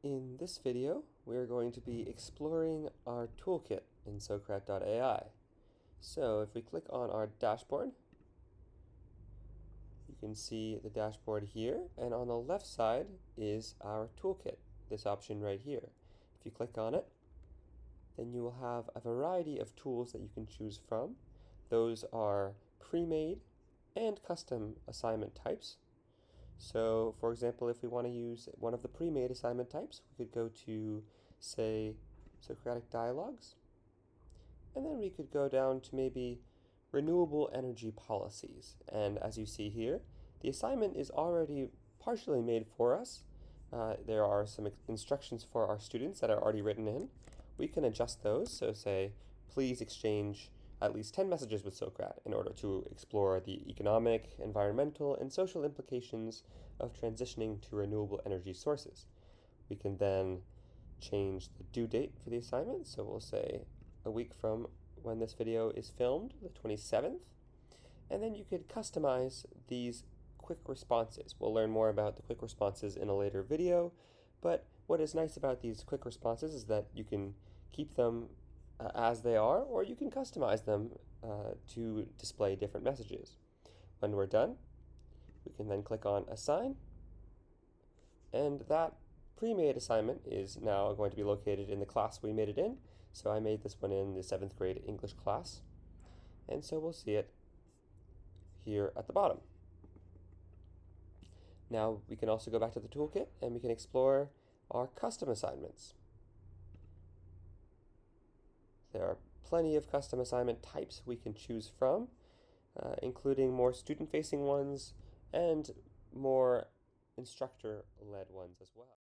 In this video, we're going to be exploring our toolkit in Socrat.ai. So if we click on our dashboard, you can see the dashboard here, and on the left side is our toolkit, this option right here. If you click on it, then you will have a variety of tools that you can choose from. Those are pre-made and custom assignment types. So, for example, if we want to use one of the pre-made assignment types, we could go to, say, Socratic dialogues, and then we could go down to maybe renewable energy policies. And as you see here, the assignment is already partially made for us. There are some instructions for our students that are already written in. We can adjust those, so say, please exchange at least 10 messages with Socrat in order to explore the economic, environmental, and social implications of transitioning to renewable energy sources. We can then change the due date for the assignment, so we'll say a week from when this video is filmed, the 27th, and then you could customize these quick responses. We'll learn more about the quick responses in a later video, but what is nice about these quick responses is that you can keep them as they are, or you can customize them to display different messages. When we're done, we can then click on Assign, and that pre-made assignment is now going to be located in the class we made it in. So I made this one in the 7th grade English class, and so we'll see it here at the bottom. Now we can also go back to the toolkit and we can explore our custom assignments. There are plenty of custom assignment types we can choose from, including more student-facing ones and more instructor-led ones as well.